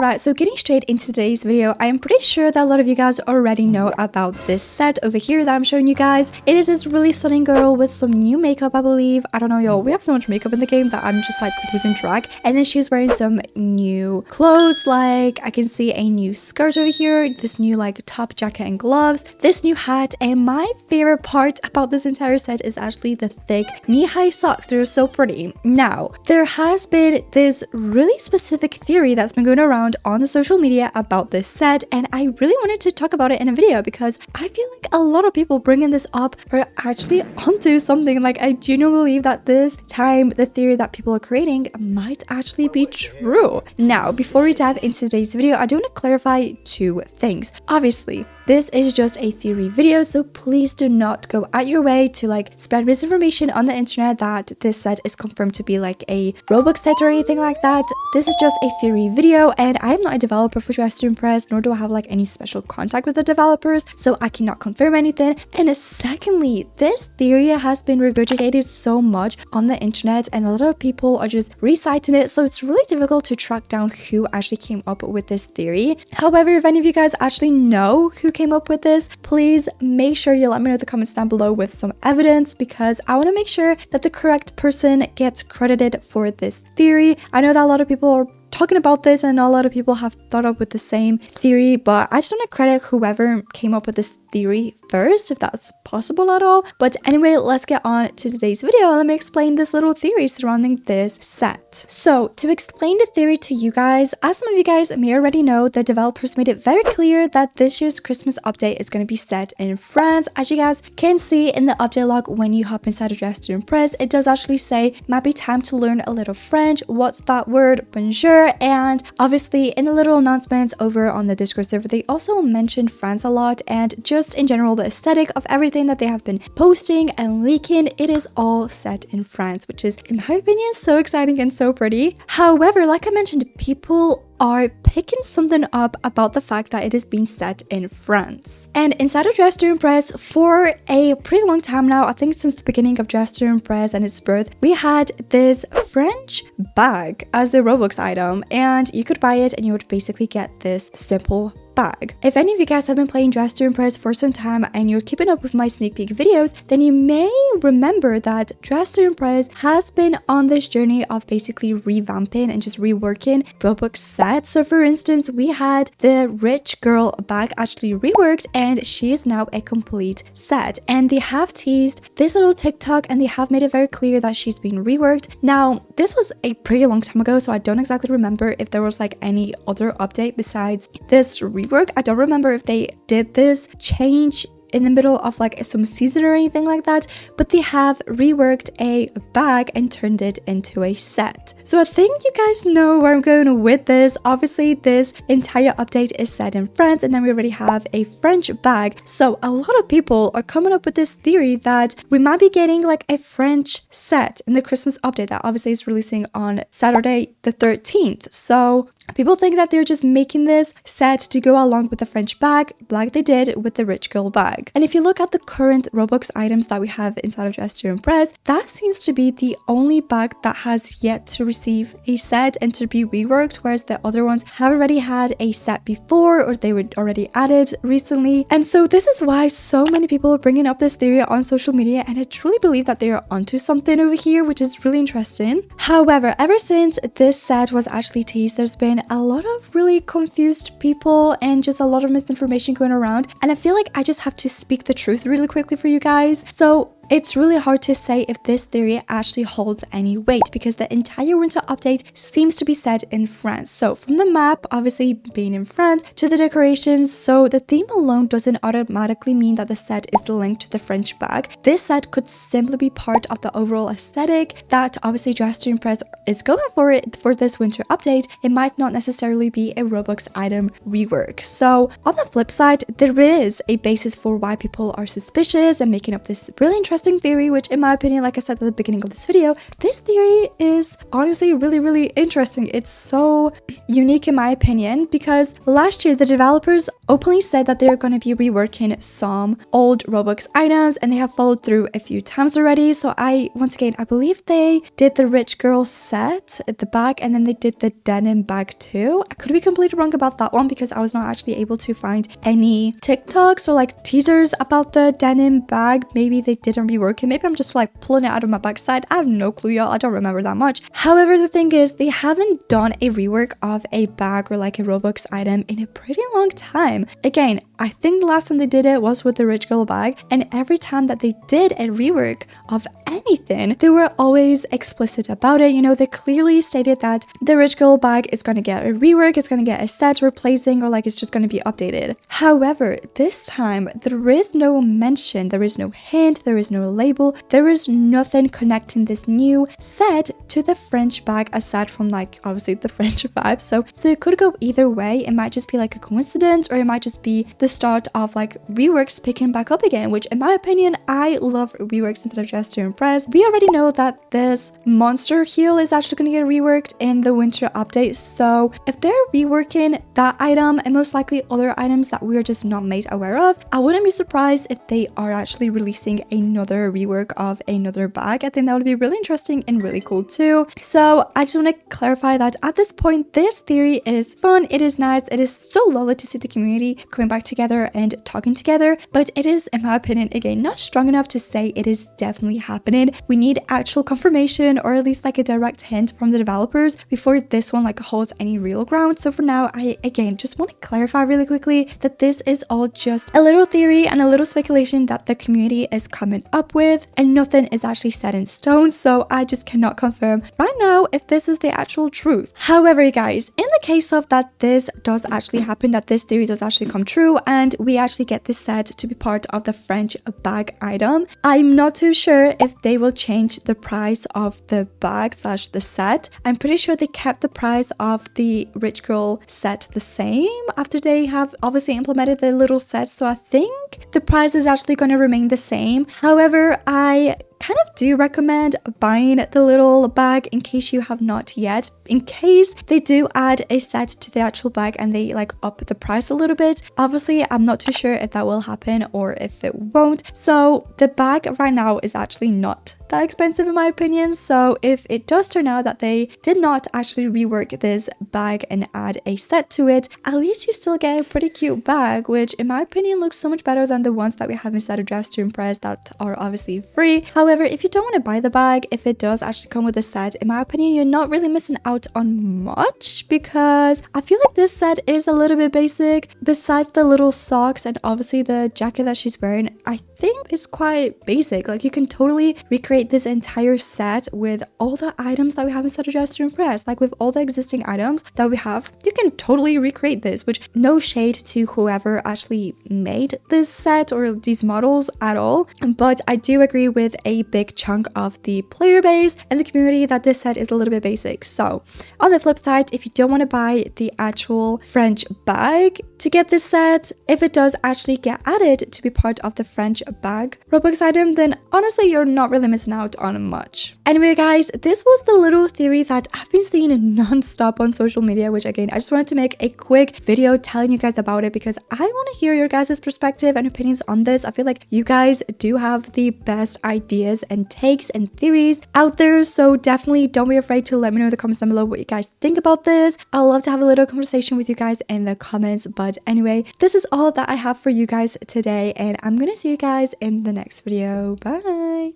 Alright, so getting straight into today's video, I am pretty sure that a lot of you guys already know about this set over here that I'm showing you guys. It is this really stunning girl with some new makeup, I believe. I don't know, y'all. We have so much makeup in the game that I'm just like losing track. And then she's wearing some new clothes, like I can see a new skirt over here, this new like top, jacket, and gloves, this new hat. And my favorite part about this entire set is actually the thick knee-high socks. They're so pretty. Now, there has been this really specific theory that's been going around on the social media about this set, and I really wanted to talk about it in a video because I feel like a lot of people bringing this up are actually onto something. Like, I genuinely believe that this time the theory that people are creating might actually be true. Now, before we dive into today's video, I do want to clarify two things. Obviously, this is just a theory video, so please do not go out your way to like spread misinformation on the internet that this set is confirmed to be like a Robux set or anything like that. This is just a theory video, and I am not a developer for Dress to Impress, nor do I have like any special contact with the developers, so I cannot confirm anything. And secondly, this theory has been regurgitated so much on the internet, and a lot of people are just reciting it, so it's really difficult to track down who actually came up with this theory. However, if any of you guys actually know who came up with this, please make sure you let me know in the comments down below with some evidence, because I want to make sure that the correct person gets credited for this theory. I know that a lot of people are talking about this, and a lot of people have thought up with the same theory, but I just want to credit whoever came up with this theory first, if that's possible at all. But anyway, let's get on to today's video and let me explain this little theory surrounding this set. So to explain the theory to you guys, as some of you guys may already know, the developers made it very clear that this year's Christmas update is going to be set in France. As you guys can see in the update log, when you hop inside of Dress to Impress, it does actually say might be time to learn a little French. What's that word? Bonjour. And obviously in the little announcements over on the Discord server, they also mentioned France a lot, and just in general the aesthetic of everything that they have been posting and leaking, it is all set in France, which is in my opinion so exciting and so pretty. However, like I mentioned, people are picking something up about the fact that it is being set in France. And inside of Dress to Impress, for a pretty long time now, I think since the beginning of Dress to Impress and its birth, we had this French bag as a Robux item, and you could buy it and you would basically get this simple bag. If any of you guys have been playing Dress to Impress for some time and you're keeping up with my sneak peek videos, then you may remember that Dress to Impress has been on this journey of basically revamping and just reworking Robux sets. So for instance, we had the rich girl bag actually reworked, and she is now a complete set. And they have teased this little TikTok, and they have made it very clear that she's been reworked. Now, this was a pretty long time ago, so I don't exactly remember if there was like any other update besides this rework. I don't remember if they did this change in the middle of like some season or anything like that, but they have reworked a bag and turned it into a set. So I think you guys know where I'm going with this. Obviously, this entire update is set in France, and then we already have a French bag. So a lot of people are coming up with this theory that we might be getting like a French set in the Christmas update that obviously is releasing on Saturday the 13th. So people think that they're just making this set to go along with the French bag, like they did with the rich girl bag. And if you look at the current Robux items that we have inside of Dress to Impress, that seems to be the only bag that has yet to receive a set and to be reworked, whereas the other ones have already had a set before, or they were already added recently. And so this is why so many people are bringing up this theory on social media, and I truly believe that they are onto something over here, which is really interesting. However, ever since this set was actually teased, there's been a lot of really confused people and just a lot of misinformation going around, and I feel like I just have to speak the truth really quickly for you guys. So it's really hard to say if this theory actually holds any weight, because the entire winter update seems to be set in France. So from the map, obviously being in France, to the decorations, so the theme alone doesn't automatically mean that the set is linked to the French bag. This set could simply be part of the overall aesthetic that obviously Dress to Impress is going for it for this winter update. It might not necessarily be a Robux item rework. So on the flip side, there is a basis for why people are suspicious and making up this really interesting interesting theory, which in my opinion, like I said at the beginning of this video, this theory is honestly really interesting. It's so unique in my opinion, because last year the developers openly said that they're going to be reworking some old Robux items, and they have followed through a few times already. So once again, I believe they did the rich girl set at the bag, and then they did the denim bag too. I could be completely wrong about that one because I was not actually able to find any TikToks or like teasers about the denim bag. Maybe they didn't rework it. Maybe I'm just like pulling it out of my backside. I have no clue, y'all. I don't remember that much. However, the thing is, they haven't done a rework of a bag or like a Robux item in a pretty long time. Again, I think the last time they did it was with the rich girl bag, and every time that they did a rework of anything, they were always explicit about it. You know, they clearly stated that the rich girl bag is going to get a rework, it's going to get a set replacing, or like it's just going to be updated. However, this time there is no mention, there is no hint, there is no label, there is nothing connecting this new set to the French bag aside from like obviously the French vibe. So it could go either way. It might just be like a coincidence, or it might just be the start of like reworks picking back up again, which in my opinion, I love reworks instead of just To Impress. We already know that this monster heel is actually going to get reworked in the winter update. So if they're reworking that item and most likely other items that we're just not made aware of, I wouldn't be surprised if they are actually releasing another rework of another bag. I think that would be really interesting and really cool too. So I just want to clarify that at this point, this theory is fun, it is nice, it is so lovely to see the community coming back together and talking together, but it is, in my opinion, again, not strong enough to say it is definitely happening. We need actual confirmation, or at least like a direct hint from the developers before this one like holds any real ground. So for now, I again just want to clarify really quickly that this is all just a little theory and a little speculation that the community is coming up with, and nothing is actually set in stone. So I just cannot confirm right now if this is the actual truth. However, you guys, in the case of that this does actually happen, that this theory does actually come true and we actually get this set to be part of the French bag item, I'm not too sure if they will change the price of the bag slash the set. I'm pretty sure they kept the price of the rich girl set the same after they have obviously implemented the little set. So I think the price is actually going to remain the same. However, I kind of do recommend buying the little bag in case you have not yet, in case they do add a set to the actual bag and they like up the price a little bit. Obviously, I'm not too sure if that will happen or if it won't. So the bag right now is actually not that expensive in my opinion. So if it does turn out that they did not actually rework this bag and add a set to it, at least you still get a pretty cute bag, which in my opinion looks so much better than the ones that we have instead of Dress to Impress that are obviously free. However, if you don't want to buy the bag, if it does actually come with a set, in my opinion, you're not really missing out on much, because I feel like this set is a little bit basic. Besides the little socks and obviously the jacket that she's wearing, I think it's quite basic. Like you can totally recreate this entire set with all the items that we have instead of Dress to Impress. Like with all the existing items that we have, you can totally recreate this, which no shade to whoever actually made this set or these models at all. But I do agree with a big chunk of the player base and the community that this set is a little bit basic. So on the flip side, if you don't want to buy the actual French bag to get this set, if it does actually get added to be part of the French bag Robux item, then honestly you're not really missing out on much. Anyway guys, this was the little theory that I've been seeing non-stop on social media, which again I just wanted to make a quick video telling you guys about it because I want to hear your guys' perspective and opinions on this. I feel like you guys do have the best ideas and takes and theories out there, so definitely don't be afraid to let me know in the comments down below what you guys think about this. I'd love to have a little conversation with you guys in the comments. But anyway, this is all that I have for you guys today, and I'm gonna see you guys in the next video. Bye.